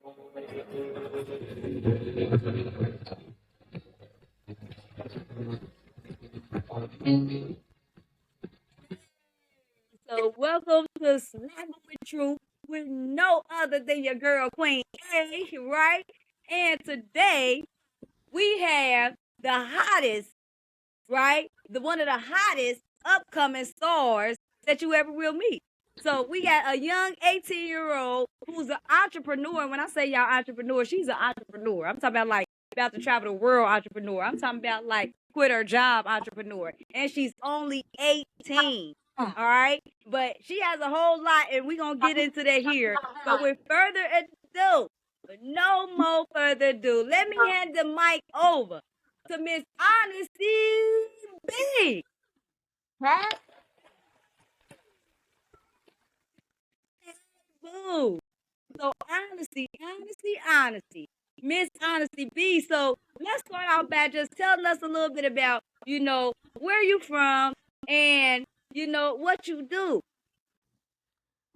So welcome to Slapping with Truth with no other than your girl Queen A, right? And today we have the hottest, right? The one of the hottest upcoming stars that you ever will meet. So we got a young 18-year-old who's an entrepreneur. When I say y'all entrepreneur, she's an entrepreneur. I'm talking about like about to travel the world entrepreneur. I'm talking about like quit her job entrepreneur. And she's only 18. All right. But she has a whole lot, and we're gonna get into that here. But with further ado, with no more further ado, let me hand the mic over to Miss Ahnisty B. Huh? Boo. So honesty. Miss Ahnisty B. So let's start out by just telling us a little bit about, where you from and what you do.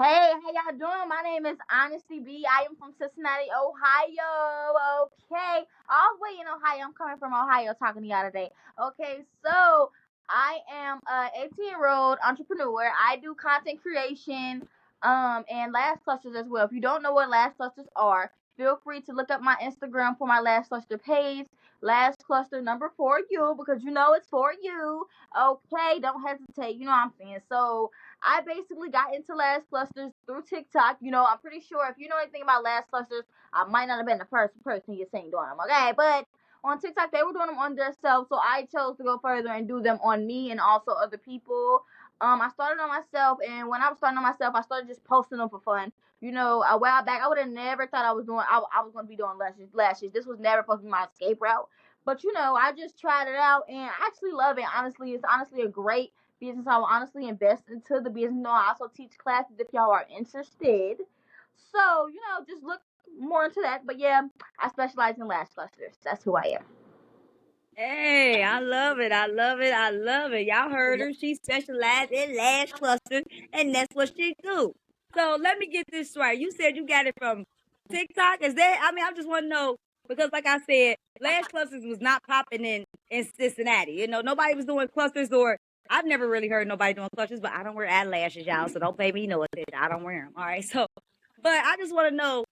Hey, how y'all doing? My name is Ahnisty B. I am from Cincinnati, Ohio. Okay. All the way in Ohio. I'm coming from Ohio talking to y'all today. Okay, so I am a 18-year-old entrepreneur. I do content creation and Lash Clusters as well. If you don't know what Lash Clusters are, feel free to look up my Instagram for my Lash Cluster page. Lash Cluster number for you because you know it's for you. Okay, don't hesitate. You know what I'm saying? So I basically got into Lash Clusters through TikTok. I'm pretty sure if you know anything about Lash Clusters, I might not have been the first person you're seeing doing them, okay? But on TikTok, they were doing them on themselves, so I chose to go further and do them on me and also other people. I started on myself, and when I was starting on myself, I started just posting them for fun. A while back, I would have never thought I was going to be doing lashes. This was never supposed to be my escape route. But, I just tried it out, and I actually love it, honestly. It's honestly a great business. I will honestly invest into the business. I also teach classes if y'all are interested. So, just look more into that. But yeah, I specialize in lash clusters. That's who I am. Hey, I love it. I love it. I love it. Y'all heard her. She specialized in lash clusters, and that's what she do. So let me get this right. You said you got it from TikTok. Is that? I mean, I just want to know because, like I said, lash clusters was not popping in Cincinnati. Nobody was doing clusters, or I've never really heard nobody doing clusters. But I don't wear eyelashes, y'all. So don't pay me no attention. I don't wear them. All right. So, but I just want to know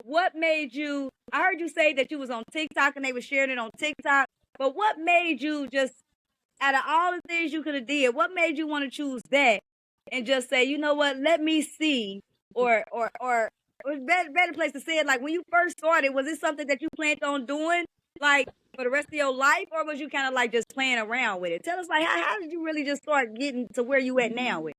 what made you. I heard you say that you was on TikTok and they were sharing it on TikTok. But what made you just, out of all the things you could have did, what made you want to choose that and just say, you know what, let me see, or better place to say it, like when you first started, was it something that you planned on doing, like for the rest of your life, or was you kind of like just playing around with it? Tell us, like, how did you really just start getting to where you at now with?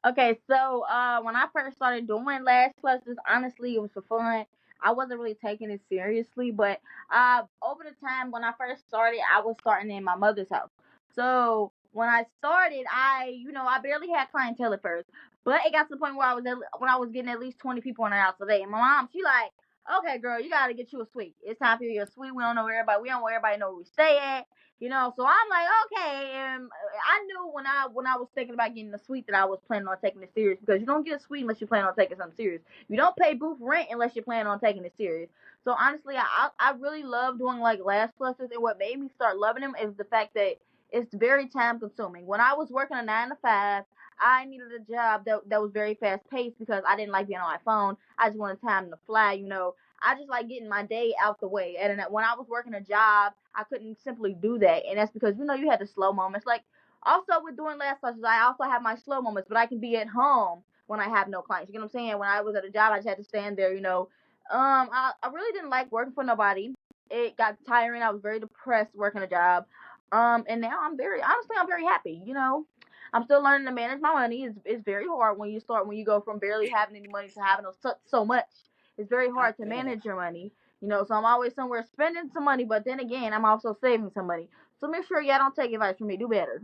Okay, so when I first started doing lash clusters, honestly, it was for fun. I wasn't really taking it seriously, but over the time when I first started, I was starting in my mother's house. So when I started, I barely had clientele at first, but it got to the point where when I was getting at least 20 people in the house a day. And my mom, she like, okay, girl, you gotta get you a suite. It's time for you a suite. We don't know everybody. We don't want everybody to know where we stay at. So I'm like, okay. And I knew when I was thinking about getting a suite that I was planning on taking it serious because you don't get a suite unless you plan on taking something serious. You don't pay booth rent unless you plan on taking it serious. So honestly, I really love doing like lash clusters, and what made me start loving them is the fact that it's very time consuming. When I was working a 9 to 5, I needed a job that was very fast paced because I didn't like being on my phone. I just wanted time to fly. I just like getting my day out the way. And when I was working a job, I couldn't simply do that. And that's because, you had the slow moments. Like, also with doing lash clusters, I also have my slow moments, but I can be at home when I have no clients. You know what I'm saying? When I was at a job, I just had to stand there. I really didn't like working for nobody. It got tiring. I was very depressed working a job. And now honestly, I'm very happy. I'm still learning to manage my money. It's very hard when you go from barely having any money to having so much. It's very I hard to feel manage your money. So I'm always somewhere spending some money, but then again, I'm also saving some money. So make sure y'all don't take advice from me. Do better.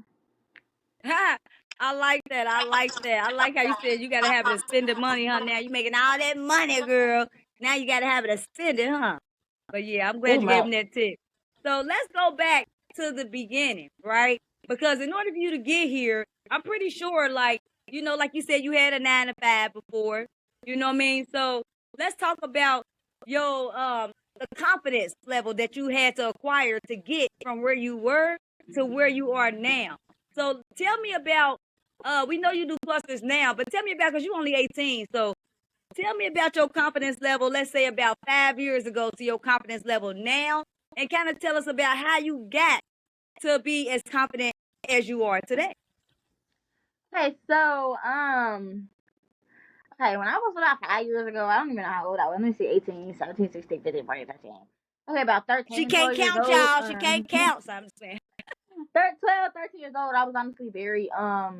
that. I like that. I like that. I like how you said you got to have it to spend the money, huh? Now you making all that money, girl. Now you got to have it to spend it, huh? But yeah, I'm glad Pretty you gave much. him that tip. So let's go back to the beginning, right? Because in order for you to get here, I'm pretty sure, like you said, you had a 9 to 5 before. You know what I mean? So let's talk about your the confidence level that you had to acquire to get from where you were to where you are now. So tell me about we know you do clusters now, but tell me about, because you only 18, so tell me about your confidence level, let's say about 5 years ago to your confidence level now, and kind of tell us about how you got to be as confident as you are today. Okay, so okay, when I was about 5 years ago, I don't even know how old I was. Let me see, 18, 17, 16, 15, 14, 15. Okay, about She 13, can't 12 years count, old. y'all. She can't count. So I'm just saying. 12, 13 years old, I was honestly very, I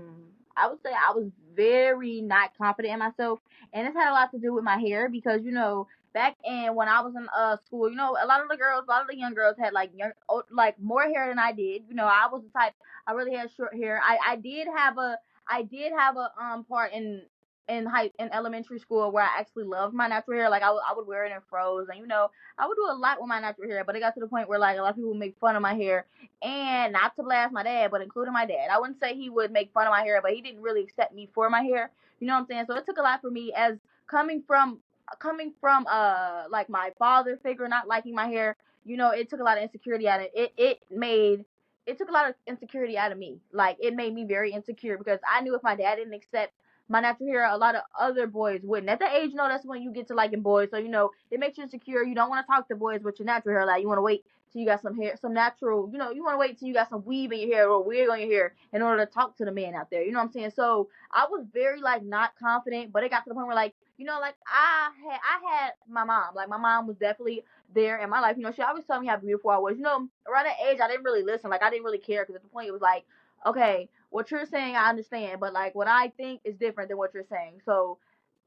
would say I was very not confident in myself. And this had a lot to do with my hair because, back in when I was in school, a lot of the girls, a lot of the young girls had like like more hair than I did. I was the type, I really had short hair. I did have a part in elementary school where I actually loved my natural hair. Like I would wear it in froze, and I would do a lot with my natural hair. But it got to the point where like a lot of people would make fun of my hair, and not to blast my dad, but including my dad. I wouldn't say he would make fun of my hair, but he didn't really accept me for my hair. You know what I'm saying? So it took a lot for me as coming from like my father figure not liking my hair. It took a lot of insecurity out of it took a lot of insecurity out of me. Like it made me very insecure because I knew if my dad didn't accept my natural hair, a lot of other boys wouldn't. At that age, that's when you get to liking boys. So it makes you insecure. You don't want to talk to boys with your natural hair. Like you want to wait till you got some hair, some natural. You want to wait till you got some weave in your hair or wig on your hair in order to talk to the man out there. You know what I'm saying? So I was very like not confident, but it got to the point where like like I had my mom. Like my mom was definitely there in my life. She always told me how beautiful I was. Around that age, I didn't really listen. Like I didn't really care because at the point it was like, okay, what you're saying I understand, but like what I think is different than what you're saying. So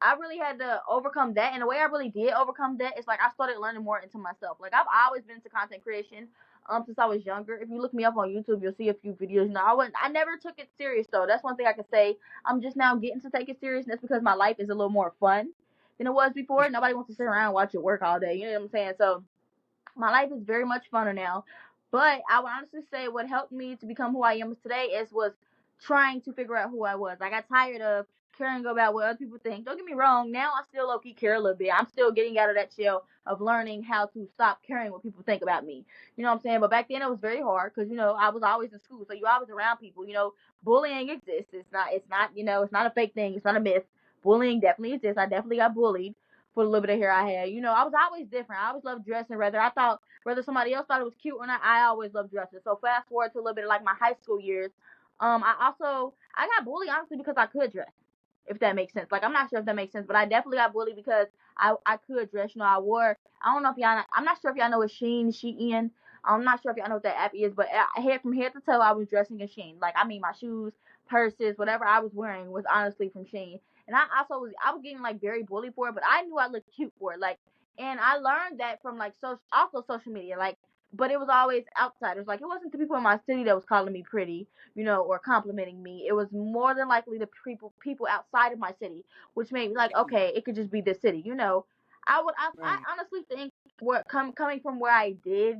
I really had to overcome that, and the way I really did overcome that is like I started learning more into myself. Like I've always been into content creation since I was younger. If you look me up on YouTube, you'll see a few videos. I never took it serious though. That's one thing I can say. I'm just now getting to take it serious, and that's because my life is a little more fun than it was before. Nobody wants to sit around and watch it work all day. You know what I'm saying? So my life is very much funner now. But I would honestly say what helped me to become who I am today was trying to figure out who I was. I got tired of caring about what other people think. Don't get me wrong, now I still low key care a little bit. I'm still getting out of that shell of learning how to stop caring what people think about me. You know what I'm saying? But back then it was very hard because I was always in school, so you always around people. Bullying exists. It's not a fake thing. It's not a myth. Bullying definitely exists. I definitely got bullied for the little bit of hair I had. I was always different. I always loved dressing. Whether somebody else thought it was cute or not, I always loved dressing. So fast forward to a little bit of like my high school years. I got bullied honestly because I could dress, if that makes sense. Like I'm not sure if that makes sense, but I definitely got bullied because I could dress. I don't know if y'all. I'm not sure if y'all know what Shein. I'm not sure if y'all know what that app is, but from head to toe, I was dressing in Shein. Like I mean, my shoes, purses, whatever I was wearing was honestly from Shein. And I was getting like very bullied for it, but I knew I looked cute for it. Like, and I learned that from like social media. Like, but it was always outsiders. Like, it wasn't the people in my city that was calling me pretty, or complimenting me. It was more than likely the people outside of my city, which made me like, okay, it could just be the city. I Right. honestly think coming from where I did,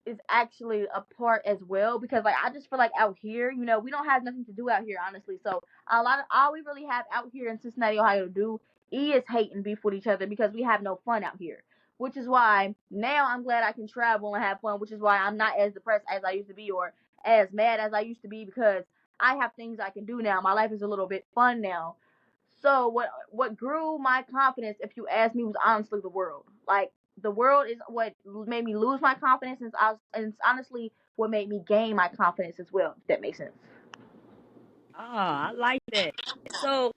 is actually a part as well because like I just feel like out here, we don't have nothing to do out here honestly. So a lot of all we really have out here in Cincinnati, Ohio to do is hate and beef with each other because we have no fun out here. Which is why now I'm glad I can travel and have fun, which is why I'm not as depressed as I used to be or as mad as I used to be because I have things I can do now. My life is a little bit fun now. So what grew my confidence, if you ask me, was honestly the world. Like the world is what made me lose my confidence, and it's honestly what made me gain my confidence as well. If that makes sense. Ah, I like that. So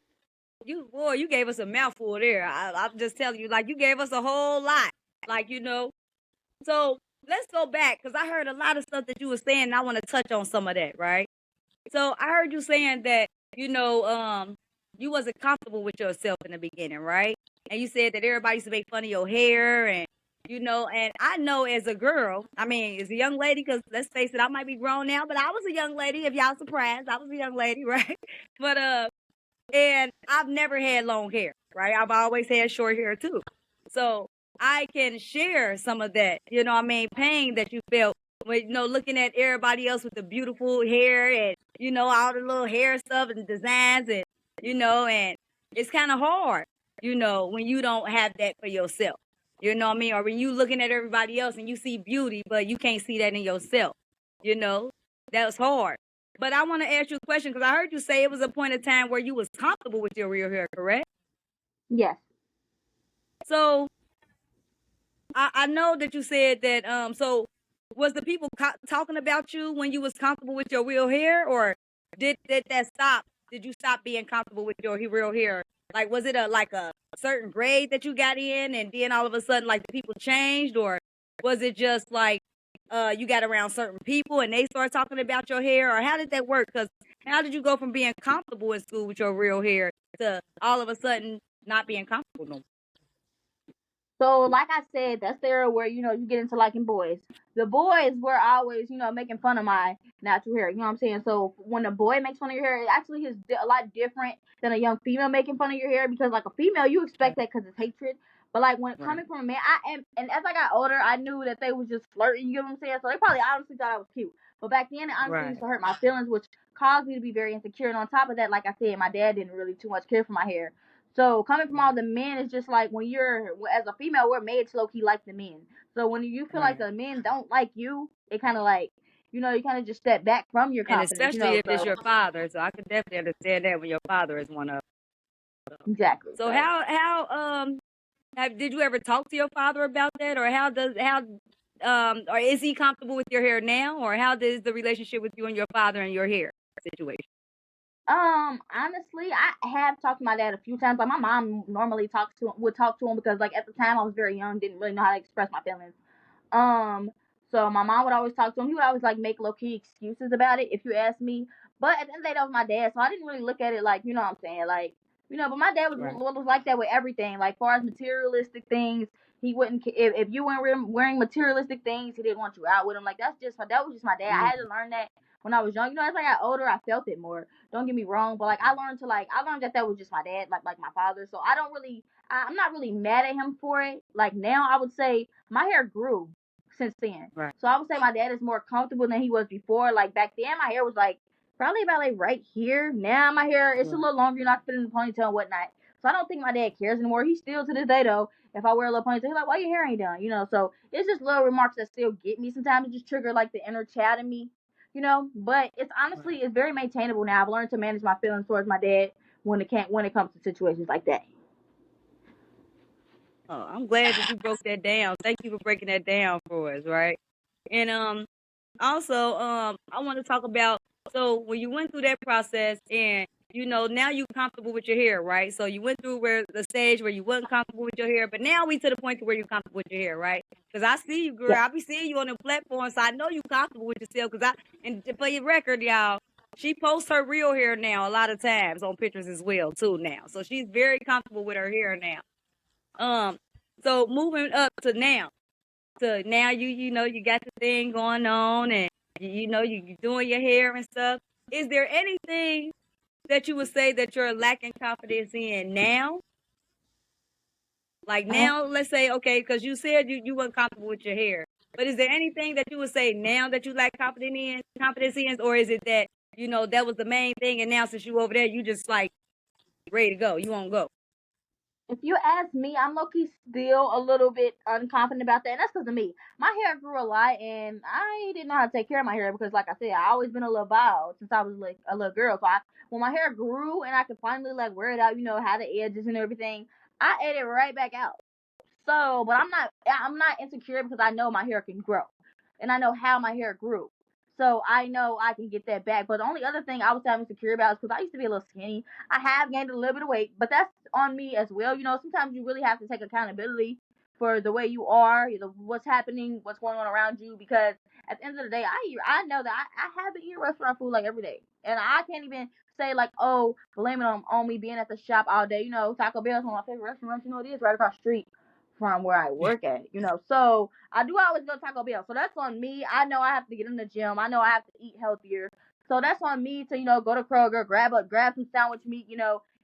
you gave us a mouthful there. I'm just telling you, like you gave us a whole lot. Like so let's go back because I heard a lot of stuff that you were saying. And I want to touch on some of that, right? So I heard you saying that you know, you wasn't comfortable with yourself in the beginning, right? And you said that everybody used to make fun of your hair, and and I know as a girl, I mean, as a young lady, because let's face it, I might be grown now, but I was a young lady. If y'all surprised, I was a young lady, right? But and I've never had long hair, right? I've always had short hair too. So I can share some of that, pain that you felt when, looking at everybody else with the beautiful hair and, all the little hair stuff and designs and, and it's kind of hard. when you don't have that for yourself. You know what I mean? Or when you looking at everybody else and you see beauty, but you can't see that in yourself. You know, that was hard. But I want to ask you a question because I heard you say it was a point of time where you was comfortable with your real hair, correct? Yes. So I know that you said that. So was the people talking about you when you was comfortable with your real hair, or did that stop? Did you stop being comfortable with your real hair? Like, was it a certain grade that you got in, and then all of a sudden, like the people changed, or was it just like you got around certain people and they started talking about your hair, or how did that work? Because how did you go from being comfortable in school with your real hair to all of a sudden not being comfortable no more? So, like I said, that's the era where you get into liking boys. The boys were always making fun of my natural hair. You know what I'm saying? So when a boy makes fun of your hair, it actually is a lot different than a young female making fun of your hair because like a female, you expect that because it's hatred. But like when Right. coming from a man, I am, and as I got older, I knew that they was just flirting. You know what I'm saying? So they probably honestly thought I was cute. But back then, it honestly Right. used to hurt my feelings, which caused me to be very insecure. And on top of that, like I said, my dad didn't really too much care for my hair. So coming from Right. all the men is just like when you're as a female, we're made to low key like the men. So when you feel like Right. the men don't like you, it kind of like you kind of just step back from your And confidence. especially if it's So your father, so I could definitely understand that when your father is one of them. exactly. So So did you ever talk to your father about that, or or is he comfortable with your hair now, or how does the relationship with you and your father and your hair situation? honestly, I have talked to my dad a few times. Like my mom normally would talk to him because like at the time I was very young, didn't really know how to express my feelings. Um, so my mom would always talk to him. He would always like make low key excuses about it, if you ask me. But at the end of the day, that was my dad, so I didn't really look at it like what I'm saying, like But my dad Right. was like that with everything. Like far as materialistic things, he wouldn't if you weren't wearing materialistic things, he didn't want you out with him. Like that was just my dad. I Mm, had to learn that when I was young. As I got older, I felt it more. Don't get me wrong, but like I learned that was just my dad, like my father. So I don't really, I'm not really mad at him for it. Like now, I would say my hair grew since then. right. So I would say my dad is more comfortable than he was before. Like back then, my hair was like probably about like right here. Now my hair it's a Right. little longer, you're not fitting in the ponytail and whatnot. So I don't think my dad cares anymore. He still to this day though, if I wear a little ponytail, he's like, "Why your hair ain't done?" So it's just little remarks that still get me. Sometimes it just trigger like the inner child in me. But it's honestly Right. it's very maintainable now. I've learned to manage my feelings towards my dad when it comes to situations like that. Oh, I'm glad that you broke that down. Thank you for breaking that down for us, right? And also, I want to talk about so when you went through that process and now you comfortable with your hair, right? So you went through where the stage where you wasn't comfortable with your hair, but now we to the point to where you're comfortable with your hair, right? Because I see you, girl. Yeah. I be seeing you on the platform, so I know you comfortable with yourself. And for your record, y'all, she posts her real hair now a lot of times on pictures as well too now. So she's very comfortable with her hair now. Um, so moving up to now. So now you got the thing going on and you doing your hair and stuff. Is there anything that you would say that you're lacking confidence in now? Like Um, now, let's say, okay, because you said you weren't comfortable with your hair. But is there anything that you would say now that you lack confidence in, or is it that, that was the main thing and now since you over there, you just like ready to go. You won't go. if you ask me, I'm low key still a little bit unconfident about that. And that's because of me. My hair grew a lot, and I didn't know how to take care of my hair because, like I said, I always been a little wild since I was like a little girl. So when my hair grew and I could finally like wear it out, how the edges and everything, I ate it right back out. So, but I'm not insecure because I know my hair can grow, and I know how my hair grew. So I know I can get that back. But the only other thing I was insecure about is because I used to be a little skinny. I have gained a little bit of weight, but that's on me as well. Sometimes you really have to take accountability for the way you are, what's happening, what's going on around you. Because at the end of the day, I know that I have been eating restaurant food like every day, and I can't even say like, oh, blame it on me being at the shop all day. Taco Bell is one of my favorite restaurants. It is right across the street from where I work at. So I do always go to Taco Bell. So that's on me. I know I have to get in the gym. I know I have to eat healthier. So that's on me to, go to Kroger, grab some sandwich meat,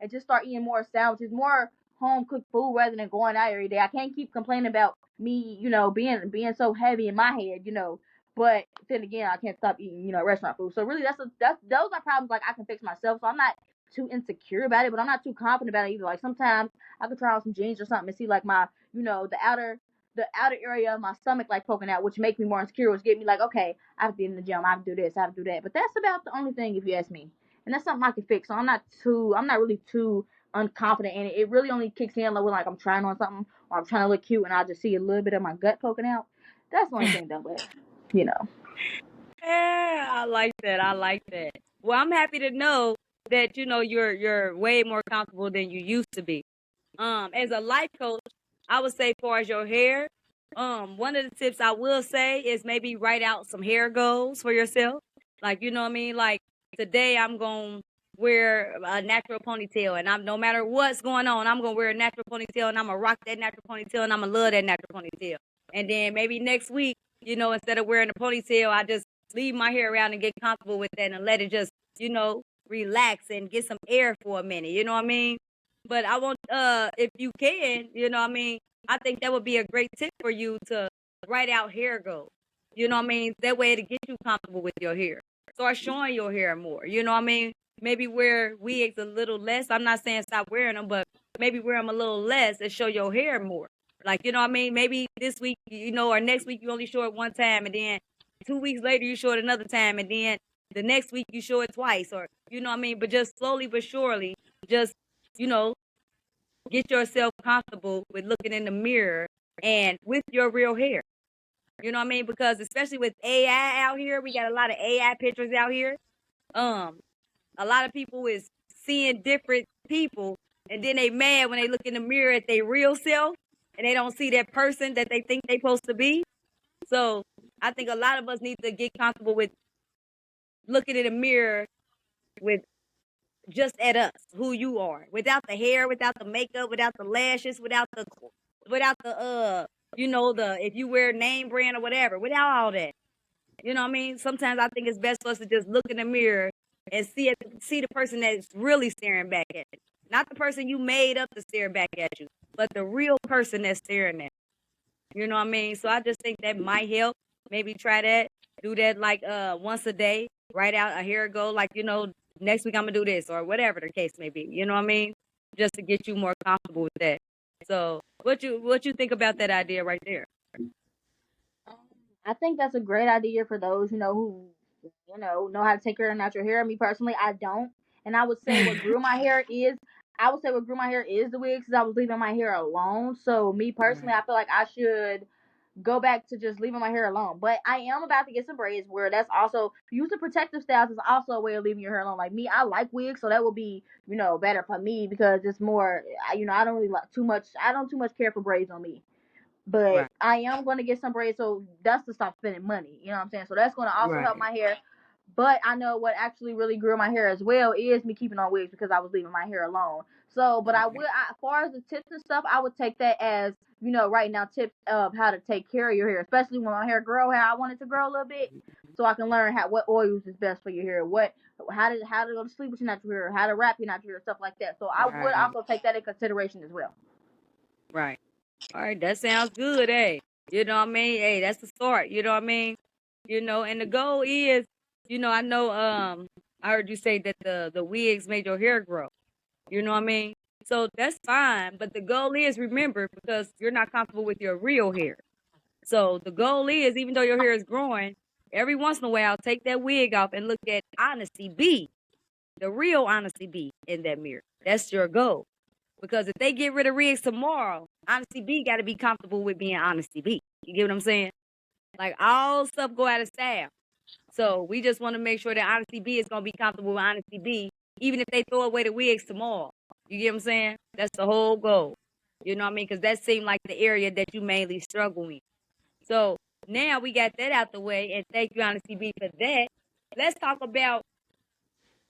and just start eating more sandwiches, more home cooked food rather than going out every day. I can't keep complaining about me, being so heavy in my head. But then again, I can't stop eating, restaurant food. So really, that's those are problems like I can fix myself. So I'm not too insecure about it, but I'm not too confident about it either. Like sometimes I could try on some jeans or something and see like my, the outer area of my stomach like poking out, which make me more insecure, which get me like, okay, I have to be in the gym, I have to do this, I have to do that. But that's about the only thing if you ask me. And that's something I can fix. So I'm not really too unconfident in it. It really only kicks in like when like I'm trying on something or I'm trying to look cute and I just see a little bit of my gut poking out. That's the only thing though, but you know. Yeah, I like that. I like that. Well, I'm happy to know that you're way more comfortable than you used to be. As a life coach, I would say, far as your hair, one of the tips I will say is maybe write out some hair goals for yourself. Like, you know what I mean? Like today, I'm gonna wear a natural ponytail, and I'm no matter what's going on, I'm gonna wear a natural ponytail, and I'm gonna rock that natural ponytail, and I'm gonna love that natural ponytail. And then maybe next week, instead of wearing a ponytail, I just leave my hair around and get comfortable with that, and let it just, relax and get some air for a minute. You know what I mean? But I want, if you can, I think that would be a great tip for you to write out hair goals. You know what I mean? That way to get you comfortable with your hair. Start showing your hair more. You know what I mean? Maybe wear wigs a little less. I'm not saying stop wearing them, but maybe wear them a little less and show your hair more. Like, you know what I mean? Maybe this week, or next week you only show it one time, and then 2 weeks later you show it another time, and then the next week you show it twice, or you know what I mean? But just slowly but surely, just you know, get yourself comfortable with looking in the mirror and with your real hair. You know what I mean? Because especially with AI out here, we got a lot of AI pictures out here. Um, a lot of people is seeing different people, and then they mad when they look in the mirror at their real self, and they don't see that person that they think they supposed to be. So I think a lot of us need to get comfortable with looking in the mirror with just at us, who you are, without the hair, without the makeup, without the lashes, without the the if you wear name brand or whatever, without all that. You know what I mean? Sometimes I think it's best for us to just look in the mirror and see the person that's really staring back at you. Not the person you made up to stare back at you, but the real person that's staring at you. You know what I mean? So I just think that might help. Maybe try that. Do that like once a day. Write out a hair goal, like, next week I'm gonna do this or whatever the case may be. You know what I mean? Just to get you more comfortable with that. So what you think about that idea right there? Um, I think that's a great idea for those, who, know how to take care of natural hair. Me personally, I don't. And I would say what grew my hair is, I would say what grew my hair is the wigs, because I was leaving my hair alone. So me personally, Right. I feel like I should go back to just leaving my hair alone. But I am about to get some braids where that's also using protective styles is also a way of leaving your hair alone. Like me, I like wigs, so that would be, better for me because it's more, I don't really like too much. I don't too much care for braids on me. But Right. I am going to get some braids, so that's to stop spending money. You know what I'm saying? So that's going to also help Right. my hair. But I know what actually really grew my hair as well is me keeping on wigs because I was leaving my hair alone. So, but Okay. as far as the tips and stuff, I would take that as, right now tips of how to take care of your hair, especially when my hair grow how I want it to grow a little bit, so I can learn what oils is best for your hair, how to go to sleep with your natural hair, how to wrap your natural hair, stuff like that. So I would Right. also take that in consideration as well. Right. All right, that sounds good, hey. You know what I mean? Hey, that's the start, you know what I mean? And the goal is, I know I heard you say that the wigs made your hair grow. You know what I mean? So that's fine, but the goal is, remember, because you're not comfortable with your real hair. So the goal is, even though your hair is growing, every once in a while take that wig off and look at Honesty B, the real Honesty B in that mirror. That's your goal. Because if they get rid of Riggs tomorrow, Honesty B got to be comfortable with being Honesty B. You get what I'm saying? Like, all stuff go out of style. So we just want to make sure that Honesty B is going to be comfortable with Honesty B, even if they throw away the wigs tomorrow. You get what I'm saying? That's the whole goal. You know what I mean? Because that seemed like the area that you mainly struggle with. So now we got that out the way, and thank you, Honesty B, for that. Let's talk about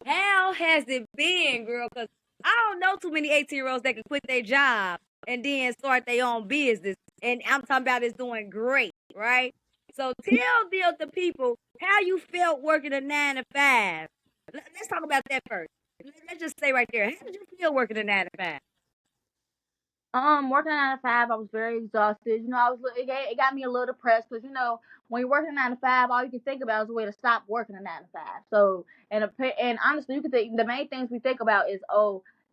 how has it been, girl? Because I don't know too many 18-year-olds that can quit their job and then start their own business. And I'm talking about it's doing great, right? So tell the people how you felt working a 9 to 5. Let's talk about that first. Let's just say right there, how did you feel working a 9 to 5? Working 9 to 5, I was very exhausted. It got me a little depressed because when you're working 9 to 5, all you can think about is a way to stop working a 9 to 5. So, and honestly, you can think the main things we think about is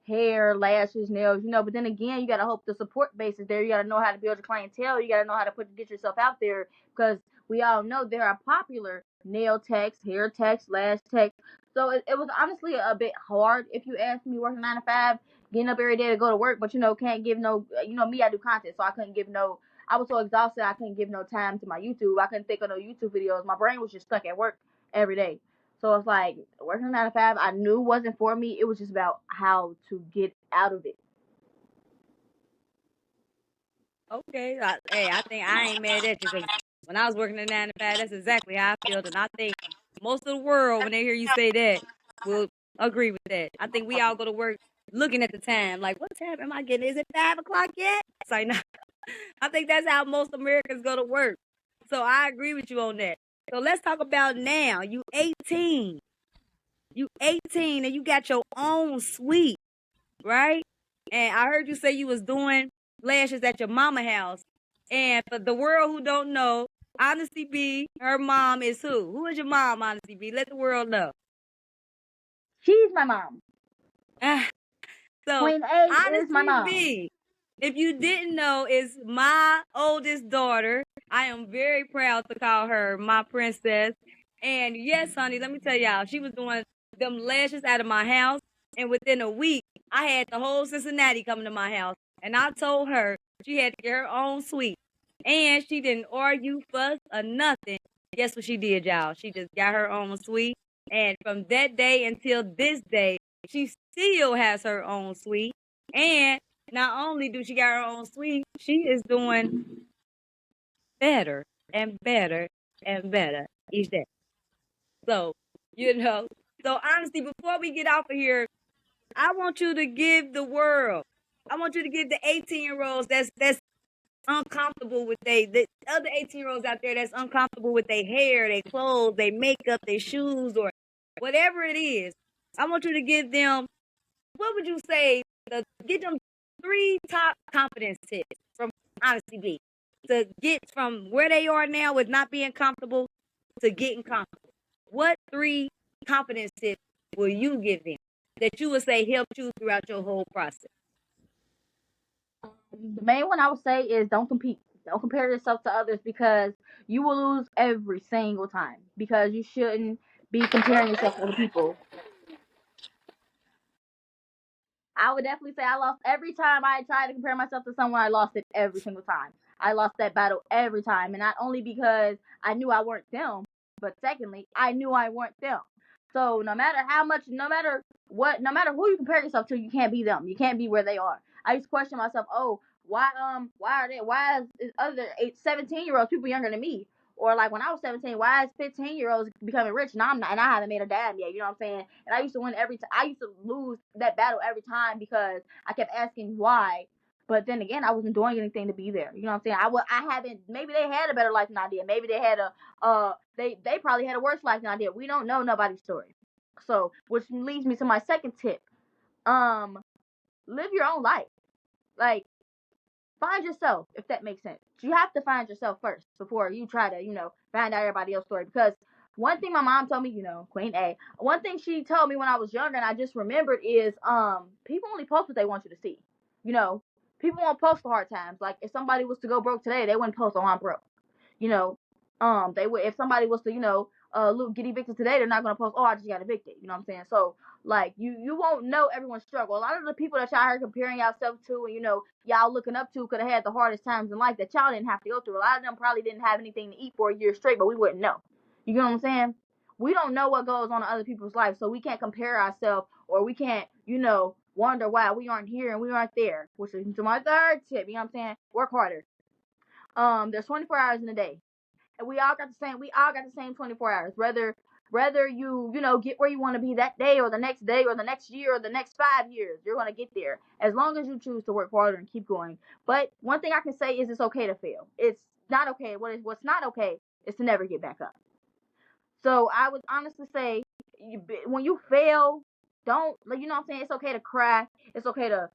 hair, lashes, nails, But then again, you gotta hope the support base is there. You gotta know how to build your clientele. You gotta know how to get yourself out there because we all know there are popular nail techs, hair techs, lash techs. So it was honestly a bit hard if you ask me working 9 to 5, getting up every day to go to work, but can't give no, me, I do content, so I couldn't give no, I was so exhausted, I couldn't give no time to my YouTube. I couldn't think of no YouTube videos. My brain was just stuck at work every day. So it's like working 9 to 5, I knew wasn't for me. It was just about how to get out of it. Okay, I think I ain't mad at you because when I was working at 9 to 5, that's exactly how I felt, and I think most of the world, when they hear you say that, will agree with that. I think we all go to work looking at the time, like, what time am I getting? Is it 5 o'clock yet? It's like, no. I think that's how most Americans go to work. So I agree with you on that. So let's talk about now. You 18. You 18 and you got your own suite, right? And I heard you say you was doing lashes at your mama house. And for the world who don't know, Ahnisty B, her mom is who? Who is your mom, Ahnisty B? Let the world know. She's my mom. So Queen A is my Ahnisty mom. B, if you didn't know, is my oldest daughter. I am very proud to call her my princess. And yes, honey, let me tell y'all, she was doing them lashes out of my house. And within a week, I had the whole Cincinnati coming to my house. And I told her she had to get her own suite. And she didn't argue, fuss, or nothing. Guess what she did, y'all? She just got her own suite. And from that day until this day, she still has her own suite. And not only do she got her own suite, she is doing better and better and better each day. So, so honestly, before we get off of here, I want you to give the world, I want you to give the 18-year-olds that's uncomfortable with the other 18-year-olds out there that's uncomfortable with their hair, their clothes, their makeup, their shoes, or whatever it is. I want you to give them, what would you say, get them 3 top confidence tips from Ahnisty B to get from where they are now with not being comfortable to getting comfortable. What 3 confidence tips will you give them that you would say helped you throughout your whole process? The main one I would say is don't compete. Don't compare yourself to others because you will lose every single time. Because you shouldn't be comparing yourself to other people. I would definitely say I lost every time I tried to compare myself to someone. I lost it every single time. I lost that battle every time, and not only because I knew I weren't them, but secondly, I knew I weren't them. So no matter how much, no matter what, no matter who you compare yourself to, you can't be them. You can't be where they are. I used to question myself, oh, why is other 17-year-olds, people younger than me, or like when I was 17, why is 15-year-olds becoming rich and I'm not, and I haven't made a dime yet? You know what I'm saying? And I used to win every time. I used to lose that battle every time because I kept asking why. But then again, I wasn't doing anything to be there. You know what I'm saying? I haven't. Maybe they had a better life than I did. Maybe they had they probably had a worse life than I did. We don't know nobody's story. So, which leads me to my second tip. Live your own life. Like, find yourself, if that makes sense. You have to find yourself first before you try to, find out everybody else's story. Because one thing my mom told me, Queen A, one thing she told me when I was younger and I just remembered is people only post what they want you to see. You know, people won't post the hard times. Like if somebody was to go broke today, they wouldn't post, oh, I'm broke. You know, they would, if somebody was to, get evicted today, they're not gonna post, oh, I just got evicted. You know what I'm saying? So like you won't know everyone's struggle. A lot of the people that y'all heard comparing yourself to and y'all looking up to could have had the hardest times in life that y'all didn't have to go through. A lot of them probably didn't have anything to eat for a year straight, but we wouldn't know. You know what I'm saying? We don't know what goes on in other people's lives, so we can't compare ourselves or we can't, wonder why we aren't here and we aren't there. Which is to my third tip, you know what I'm saying? Work harder. There's 24 hours in a day. And we all got the same 24 hours. Whether you get where you want to be that day or the next year or the next 5 years, you're going to get there as long as you choose to work harder and keep going. But one thing I can say is it's okay to fail. It's not okay. What's not okay is to never get back up. So I would honestly say when you fail, Don't, like, you know what I'm saying? It's okay to cry. It's okay to,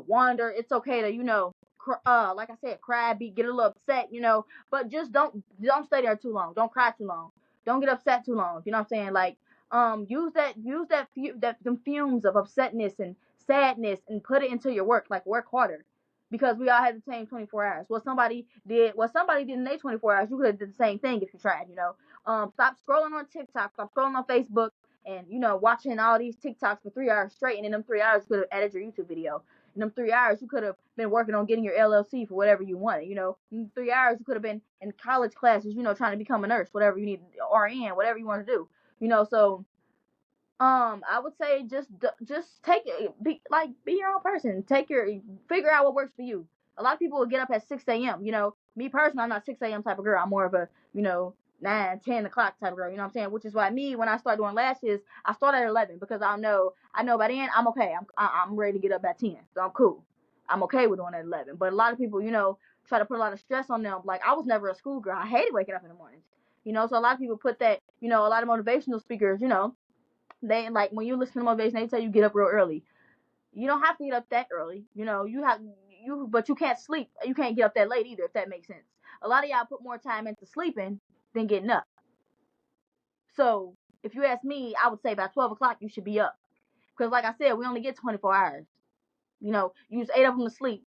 wonder. It's okay to, like I said, cry, get a little upset, but just don't stay there too long. Don't cry too long. Don't get upset too long. You know what I'm saying? Like, use that them fumes of upsetness and sadness and put it into your work. Like, work harder. Because we all have the same 24 hours. What somebody did in their 24 hours, you could have did the same thing if you tried, Stop scrolling on TikTok, stop scrolling on Facebook, and watching all these TikToks for 3 hours straight, and in them 3 hours you could have edited your YouTube video. In them 3 hours you could have been working on getting your LLC for whatever you wanted. In 3 hours you could have been in college classes, trying to become a nurse, whatever you need, RN, whatever you want to do. So I would say just take it, be your own person. Figure out what works for you. A lot of people will get up at 6 a.m. Me personally, I'm not 6 a.m. type of girl. I'm more of a 9, 10 o'clock type of girl. You know what I'm saying? Which is why when I start doing lashes, I start at 11 because I know by then I'm okay. I'm ready to get up at 10, so I'm cool. I'm okay with doing at 11. But a lot of people, try to put a lot of stress on them. Like, I was never a schoolgirl. I hated waking up in the mornings. So a lot of people put that. A lot of motivational speakers, they, like, when you listen to motivation, they tell you get up real early. You don't have to get up that early. But you can't sleep. You can't get up that late either, if that makes sense. A lot of y'all put more time into sleeping than getting up. So if you ask me, I would say by 12 o'clock you should be up. Because like I said, we only get 24 hours. Use 8 of them to sleep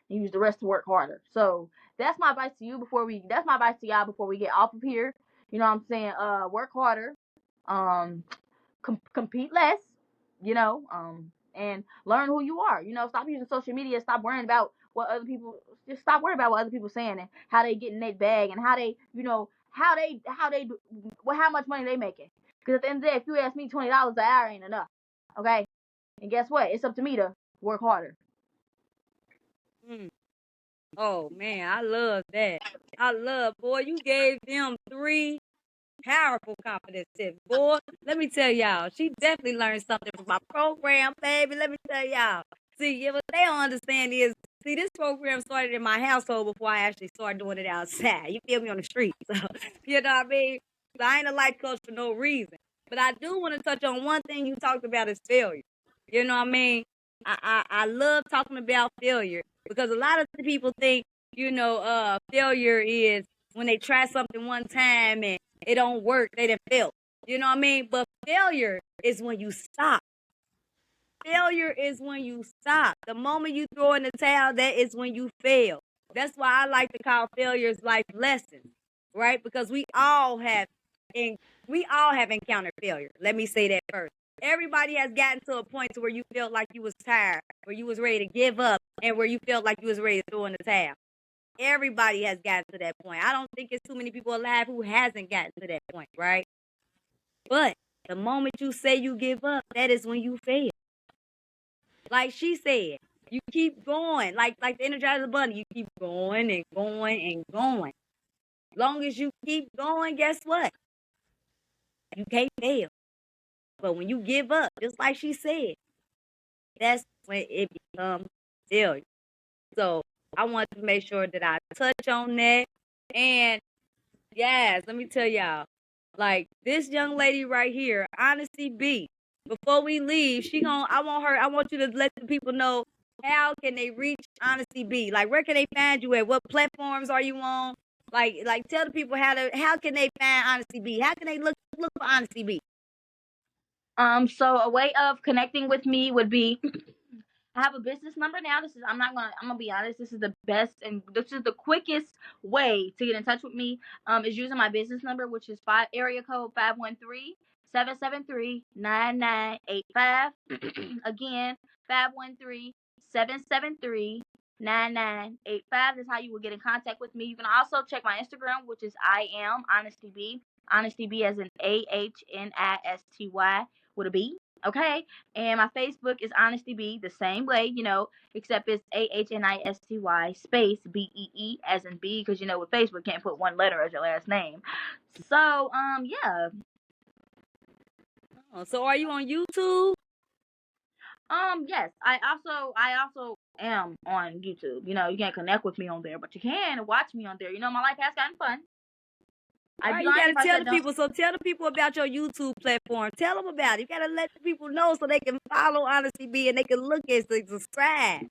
and use the rest to work harder. So that's my advice to you that's my advice to y'all before we get off of here. You know what I'm saying? Work harder. Compete less, and learn who you are. Stop using social media. Stop worrying about what other people. Just stop worrying about what other people saying and how they get in their bag and how they, how much money they making. Because at the end of the day, if you ask me, $20 an hour ain't enough. Okay, and guess what? It's up to me to work harder. Oh man, I love that. Boy, you gave them 3 powerful confidence tips. Boy, let me tell y'all, she definitely learned something from my program, baby. Let me tell y'all. See, what they don't understand is, this program started in my household before I actually started doing it outside. You feel me, on the street. So, you know what I mean? So I ain't a life coach for no reason. But I do want to touch on one thing you talked about is failure. You know what I mean? I love talking about failure because a lot of people think, failure is when they try something one time and it don't work, they done failed. You know what I mean? But failure is when you stop. Failure is when you stop. The moment you throw in the towel, that is when you fail. That's why I like to call failures life lessons, right? Because we all have encountered failure. Let me say that first. Everybody has gotten to a point to where you felt like you was tired, where you was ready to give up, and where you felt like you was ready to throw in the towel. Everybody has gotten to that point. I don't think there's too many people alive who hasn't gotten to that point, right? But the moment you say you give up, that is when you fail. Like she said, you keep going, like the Energizer Bunny. You keep going and going and going. Long as you keep going, guess what? You can't fail. But when you give up, just like she said, that's when it becomes failure. So I want to make sure that I touch on that. And yes, let me tell y'all, like this young lady right here, Ahnisty B. Before we leave, I want you to let the people know how can they reach Ahnisty B. Like, where can they find you at? What platforms are you on? Like tell the people how can they find Ahnisty B? How can they look for Ahnisty B? So a way of connecting with me would be, I have a business number now. I'm gonna be honest, this is the best and this is the quickest way to get in touch with me. Is using my business number, which is area code 513-773-9985. Again, 513-773-9985. That's how you will get in contact with me. You can also check my Instagram, which is I am Ahnisty B. Ahnisty B as in AHNISTY with a B. Okay, and my Facebook is Ahnisty B, the same way, except it's AHNISTY space BEE as in B, because with Facebook can't put one letter as your last name. So yeah. Oh, so are you on YouTube? Yes, I also am on YouTube. You can't connect with me on there, but you can watch me on there. My life has gotten fun. All right, you gotta tell the people. So tell the people about your YouTube platform. Tell them about it. You gotta let the people know so they can follow Ahnisty B and they can look at it, subscribe.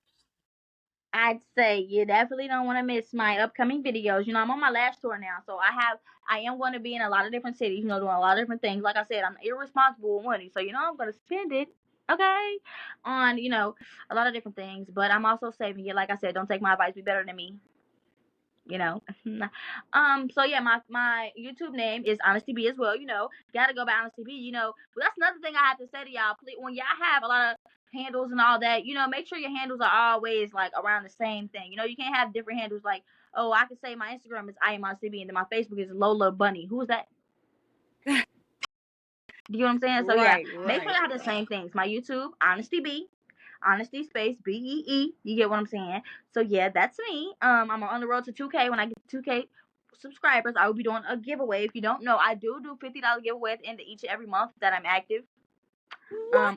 I'd say you definitely don't want to miss my upcoming videos. You know, I'm on my lash tour now, so I am going to be in a lot of different cities. You know, doing a lot of different things. Like I said, I'm irresponsible with money, so you know I'm going to spend it. Okay, on a lot of different things, but I'm also saving it. Like I said, don't take my advice. Be better than me. You know. So yeah, my YouTube name is Ahnisty B as well. You know, gotta go by Ahnisty B. You know, but that's another thing I have to say to y'all. Please, when y'all have a lot of handles and all that, you know, make sure your handles are always like around the same thing. You know, you can't have different handles. Like, oh, I can say my Instagram is I am Ahnisty B, and then my Facebook is Lola Bunny. Who is that? Do you know what I'm saying? So yeah, make sure you have the same things. My YouTube, Ahnisty B. Ahnisty space BEE. You get what I'm saying? So yeah, that's me. I'm on the road to 2K. When I get to 2K subscribers, I will be doing a giveaway. If you don't know, I do $50 giveaway at the end of each and every month that I'm active. I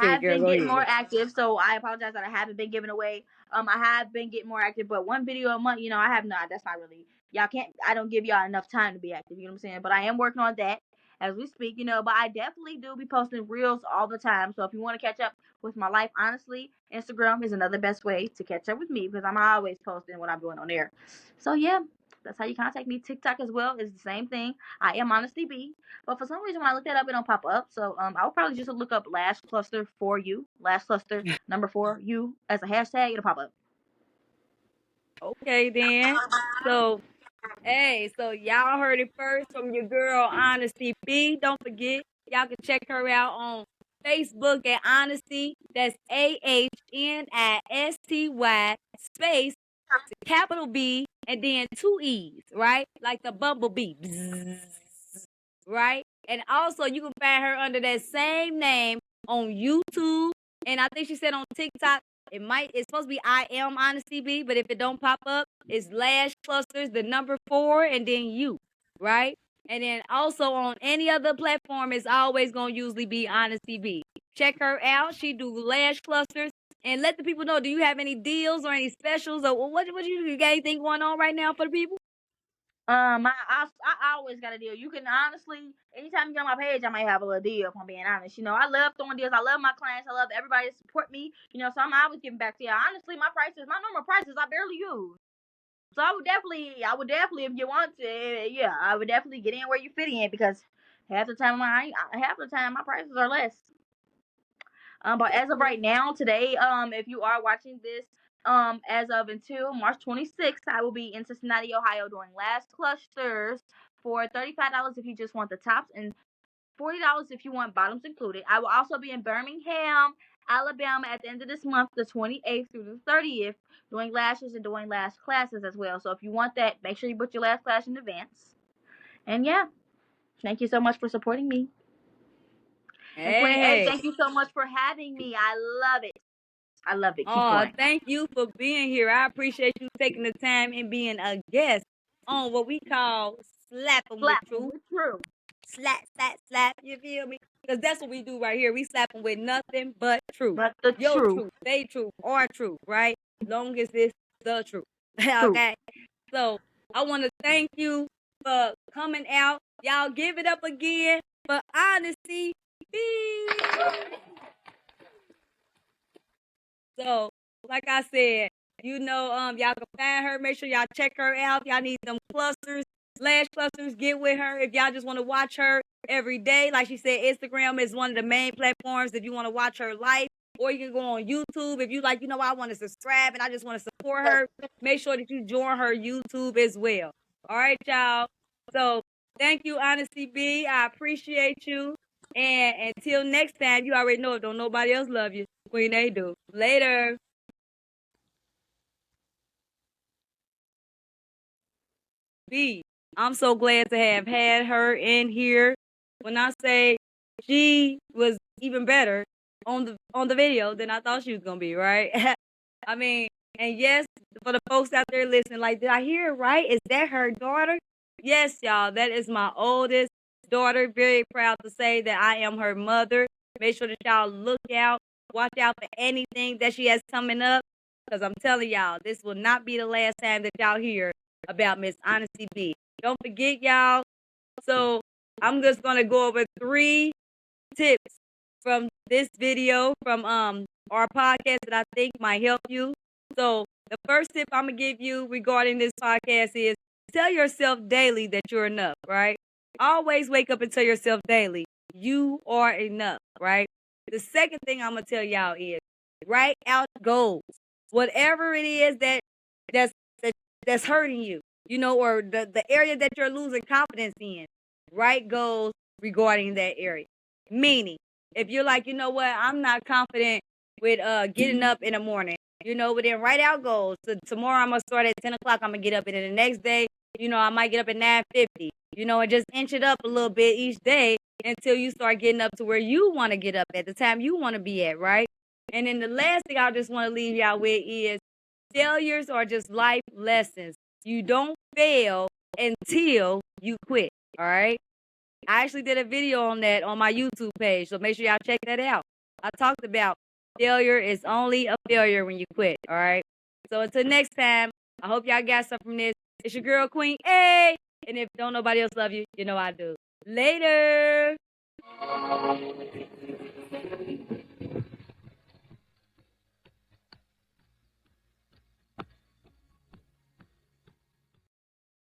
have been getting more active, so I apologize that I haven't been giving away. I have been getting more active, but one video a month, you know, I have not. That's not really, y'all can't. I don't give y'all enough time to be active. You know what I'm saying? But I am working on that as we speak. You know, but I definitely do be posting reels all the time. So if you want to catch up with my life, honestly, Instagram is another best way to catch up with me because I'm always posting what I'm doing on there. So yeah. That's how you contact me. TikTok as well is the same thing. I am Ahnisty B. But for some reason, when I look that up, it don't pop up. So I will probably just look up Lash Cluster for you. Lash Cluster number 4 you as a hashtag. It'll pop up. Okay then. So hey, so y'all heard it first from your girl Ahnisty B. Don't forget, y'all can check her out on Facebook at Ahnisty. That's AHNISTY space capital B and then 2 E's, right? Like the bumblebee. Bzzz, right? And also you can find her under that same name on YouTube. And I think she said on TikTok, it's supposed to be I am Ahnisty B, but if it don't pop up, it's Lash Clusters, the number 4, and then you, right? And then also on any other platform, it's always gonna usually be Ahnisty B. Check her out. She do lash clusters. And let the people know, do you have any deals or any specials or what you got anything going on right now for the people? I always got a deal. You can honestly, anytime you get on my page, I might have a little deal. If I'm being honest, you know, I love throwing deals. I love my clients. I love everybody to support me. You know, so I'm always giving back to you. Honestly, my normal prices, I barely use. So I would definitely, if you want to, yeah, I would definitely get in where you fit in because half the time my prices are less. But as of right now, today, if you are watching this, as of until March 26th, I will be in Cincinnati, Ohio, doing Lash Clusters for $35 if you just want the tops and $40 if you want bottoms included. I will also be in Birmingham, Alabama at the end of this month, the 28th through the 30th, doing lashes and doing lash classes as well. So if you want that, make sure you book your lash class in advance. And yeah, thank you so much for supporting me. And Queen A, thank you so much for having me. I love it. I love it. Keep going. Thank you for being here. I appreciate you taking the time and being a guest on what we call Slap 'em with Truth. Slap, slap, slap. You feel me? Because that's what we do right here. We slap them with nothing but truth. But the Your truth. They truth, our truth, right? Long as it's the truth. Okay? So I want to thank you for coming out. Y'all give it up again for Ahnisty B. So, like I said, you know, y'all can find her. Make sure y'all check her out. Y'all need them clusters, lash clusters. Get with her if y'all just want to watch her every day. Like she said, Instagram is one of the main platforms if you want to watch her life. Or you can go on YouTube if you like, you know, I want to subscribe and I just want to support her. Make sure that you join her YouTube as well. All right, y'all. So, thank you, Ahnisty B. I appreciate you. And until next time, you already know if don't nobody else love you. Queen A do. Later. B, I'm so glad to have had her in here. When I say she was even better on the video than I thought she was gonna be, right? I mean, and yes, for the folks out there listening, like, did I hear it right? Is that her daughter? Yes, y'all, that is my oldest daughter. Very proud to say that I am her mother. Make sure that y'all look out, watch out for anything that she has coming up. because I'm telling y'all, this will not be the last time that y'all hear about Miss Ahnisty B. Don't forget, y'all. So I'm just gonna go over 3 tips from this video from our podcast that I think might help you. So the first tip I'm gonna give you regarding this podcast is tell yourself daily that you're enough, right? Always wake up and tell yourself daily, you are enough, right? The second thing I'm gonna tell y'all is write out goals. Whatever it is that's that, that's hurting you, or the area that you're losing confidence in, write goals regarding that area. Meaning, if you're like, you know what, I'm not confident with getting up in the morning, but then write out goals. So tomorrow I'm gonna start at 10 o'clock. I'm gonna get up, and then the next day, I might get up at 9:50. And just inch it up a little bit each day until you start getting up to where you want to get up at the time you want to be at, right? And then the last thing I just want to leave y'all with is failures are just life lessons. You don't fail until you quit. All right. I actually did a video on that on my YouTube page, so make sure y'all check that out. I talked about failure is only a failure when you quit. All right. So until next time, I hope y'all got something from this. It's your girl Queen A. And if don't nobody else love you, you know I do. Later.